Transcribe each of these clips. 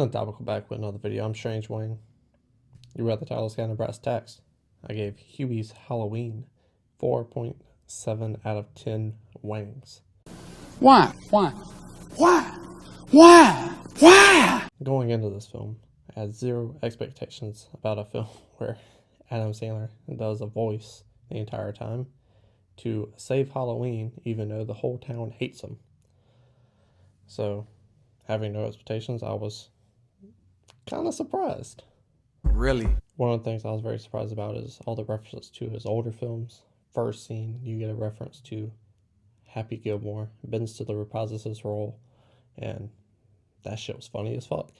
So topical back with another video. I'm Strange Wayne. You read the title, Scan and Brass Tacks. I gave Hubie's Halloween 4.7 out of 10 wangs. Why? Why? Going into this film, I had zero expectations about a film where Adam Sandler does a voice the entire time to save Halloween, even though the whole town hates him. So, having no expectations, I was kind of surprised. Really? One of the things I was very surprised about is all the references to his older films. First scene, you get a reference to Happy Gilmore. Ben Stiller reprises his role, and that shit was funny as fuck.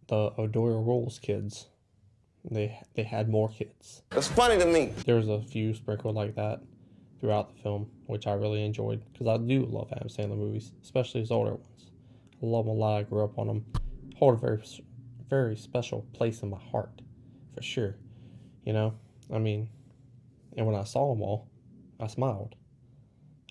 The O'Doyle Rules kids, they had more kids. It's funny to me. There was a few sprinkled like that throughout the film, which I really enjoyed, because I do love Adam Sandler movies, especially his older ones. I love them a lot. I grew up on them. Hold a very, very special place in my heart, for sure. You know, I mean, and when I saw them all, I smiled.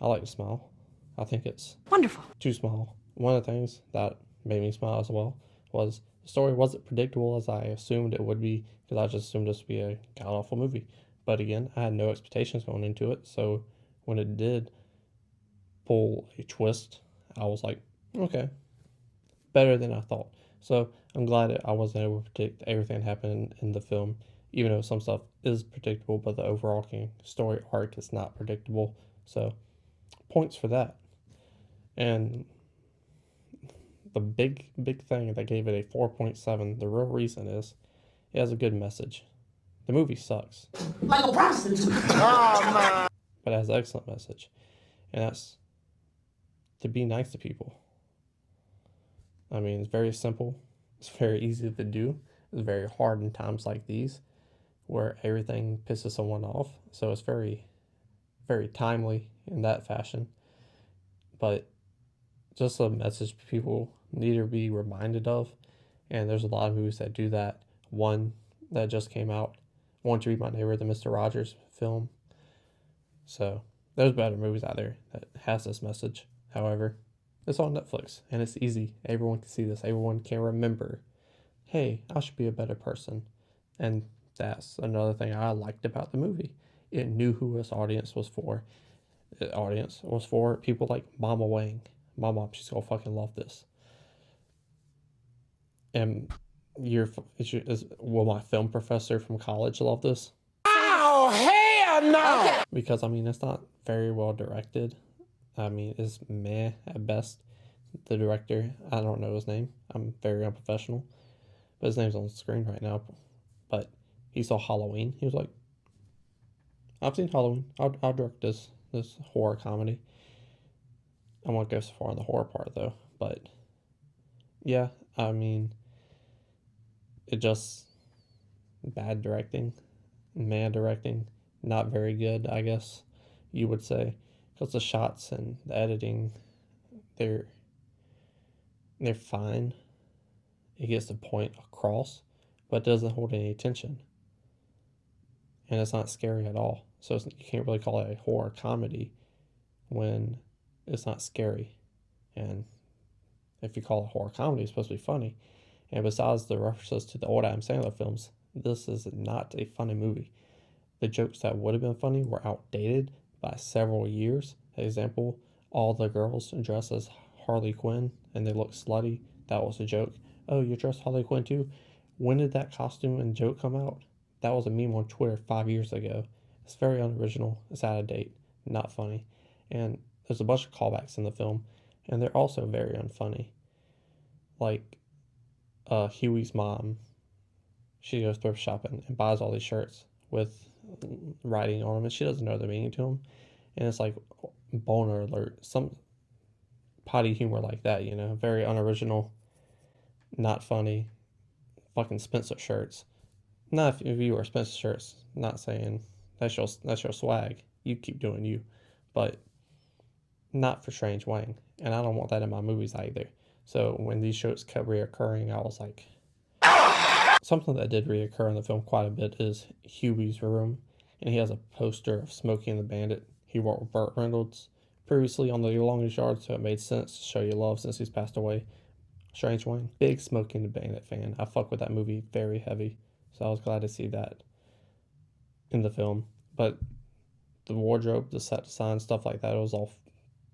I like to smile. I think it's wonderful to smile. One of the things that made me smile as well was the story wasn't predictable as I assumed it would be, because I just assumed this would be a god-awful movie. But again, I had no expectations going into it, so when it did pull a twist, I was like, okay, better than I thought. So I'm glad that I wasn't able to predict everything that happened in the film, even though some stuff is predictable, but the overall story arc is not predictable. So points for that. And the big thing that gave it a 4.7, the real reason is it has a good message. The movie sucks. like a prostitute. Oh, But it has an excellent message. And that's to be nice to people. I mean, it's very simple. It's very easy to do. It's very hard in times like these where everything pisses someone off. So it's very, very timely in that fashion. But just a message people need to be reminded of. And there's a lot of movies that do that. One that just came out, Want to Be My Neighbor, the Mr. Rogers film. So there's better movies out there that has this message. However, it's on Netflix and it's easy. Everyone can see this. Everyone can remember, hey, I should be a better person. And that's another thing I liked about the movie. It knew who its audience was for. The audience was for people like Mama Wang. My mom, she's gonna fucking love this. And will my film professor from college love this? oh hell no! Okay. Because, I mean, it's not very well directed. I mean, it's meh at best. The director, I don't know his name. I'm very unprofessional. But his name's on the screen right now. But he saw Halloween. He was like, I've seen Halloween. I'll direct this horror comedy. I won't go so far on the horror part, though. But, yeah, I mean, it just bad directing. Meh directing. Not very good, I guess you would say. Because the shots and the editing, they're fine. It gets the point across, but it doesn't hold any attention. And it's not scary at all. So you can't really call it a horror comedy when it's not scary. And if you call it a horror comedy, it's supposed to be funny. And besides the references to the old Adam Sandler films, this is not a funny movie. The jokes that would have been funny were outdated by several years. Example, all the girls dress as Harley Quinn and they look slutty. That was a joke. Oh, you're dressed Harley Quinn too? When did that costume and joke come out? That was a meme on Twitter 5 years ago. It's very unoriginal. It's out of date. Not funny. And there's a bunch of callbacks in the film, and they're also very unfunny. Like, Huey's mom, she goes thrift shopping and buys all these shirts with writing on them, and she doesn't know the meaning to them. And it's like boner alert, some potty humor like that, you know, very unoriginal, not funny. Fucking Spencer shirts. Not if you wear Spencer shirts, not saying that's your swag. You keep doing you, but not for Strange Wang, and I don't want that in my movies either. So when these shows kept reoccurring, I was like, something that did reoccur in the film quite a bit is Hubie's room, and he has a poster of Smokey and the Bandit. He worked with Burt Reynolds previously on The Longest Yard, so it made sense to show you love since he's passed away. Strange Wayne. Big Smokey and the Bandit fan. I fuck with that movie very heavy. So I was glad to see that in the film. But the wardrobe, the set design, stuff like that, it was all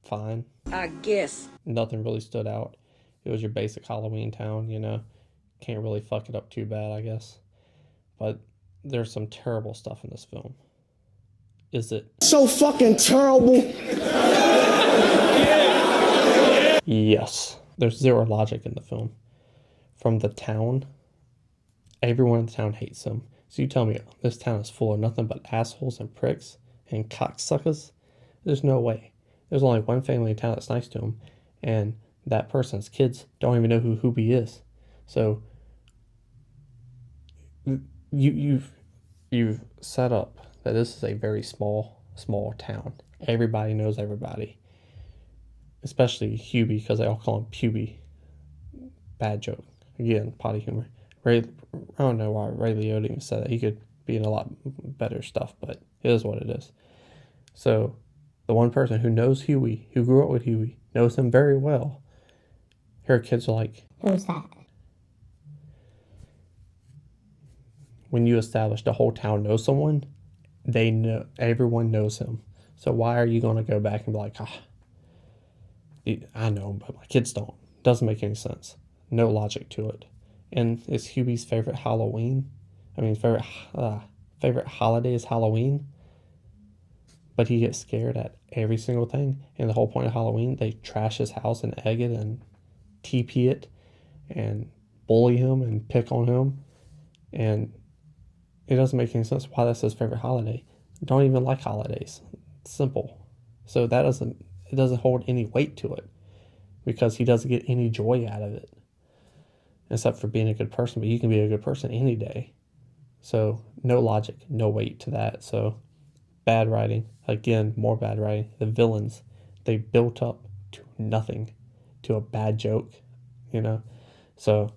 fine. I guess. Nothing really stood out. It was your basic Halloween town, you know. Can't really fuck it up too bad, I guess. But there's some terrible stuff in this film. Is it So fucking terrible. Yes. There's zero logic in the film. From the town, everyone in the town hates him. So you tell me this town is full of nothing but assholes and pricks and cocksuckers? There's no way. There's only one family in town that's nice to him, and that person's kids don't even know who Hubie is. So you've set up that this is a very small town. Everybody knows everybody. Especially Hubie, because they all call him Hubie. Bad joke. Again, potty humor. I don't know why Ray Liotta even said that. He could be in a lot better stuff, but it is what it is. So, the one person who knows Huey, who grew up with Huey, knows him very well. Her kids are like, Who's that? when you establish the whole town knows someone, they know, everyone knows him. So why are you going to go back and be like, I know him, but my kids don't. Doesn't make any sense. No logic to it. And is Hubie's favorite Halloween? I mean, favorite holiday is Halloween. But he gets scared at every single thing. And the whole point of Halloween, they trash his house and egg it and TP it and bully him and pick on him. And it doesn't make any sense why that's his favorite holiday. Don't even like holidays. It's simple. So it doesn't hold any weight to it because he doesn't get any joy out of it except for being a good person. But you can be a good person any day. So no logic, no weight to that. So bad writing. Again, more bad writing. The villains, they built up to nothing, to a bad joke, you know. So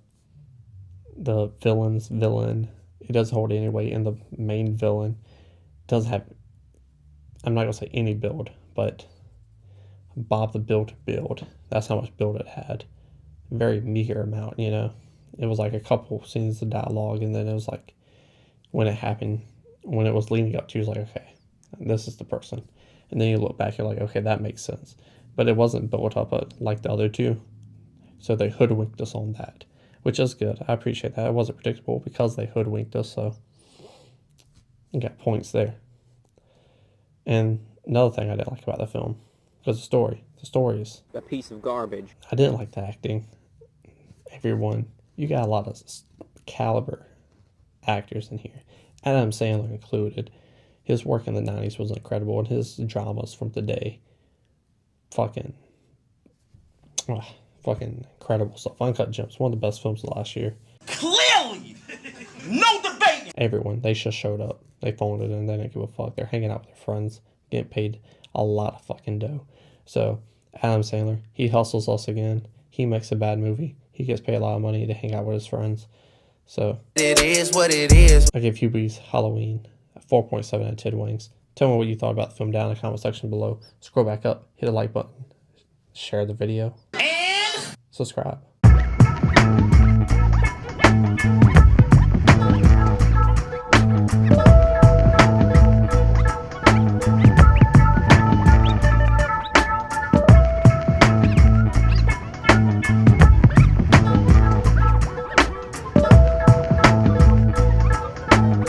the villain, it doesn't hold any weight, and the main villain doesn't have, I'm not going to say any build, but Bob the build. That's how much build it had. Very meager amount, you know. It was like a couple scenes of dialogue, and then it was like, when it happened, when it was leading up to, it was like, okay, this is the person. And then you look back, you're like, okay, that makes sense. But it wasn't built up like the other two. So they hoodwinked us on that, which is good. I appreciate that. It wasn't predictable because they hoodwinked us, so you got points there. And another thing I didn't like about the film was the story. The story is a piece of garbage. I didn't like the acting. Everyone, you got a lot of caliber actors in here. Adam Sandler included. His work in the 90s was incredible, and his dramas from today, fucking incredible stuff. Uncut Gems, one of the best films of last year. Clearly, no debate. Everyone, they just showed up. They phoned it in. They didn't give a fuck. They're hanging out with their friends, getting paid a lot of fucking dough. So Adam Sandler, he hustles us again. He makes a bad movie. He gets paid a lot of money to hang out with his friends. So It is what it is. I give Hubie's Halloween a 4.7 out of 10 wings. Tell me what you thought about the film down in the comment section below. Scroll back up, hit a like button, share the video, and subscribe.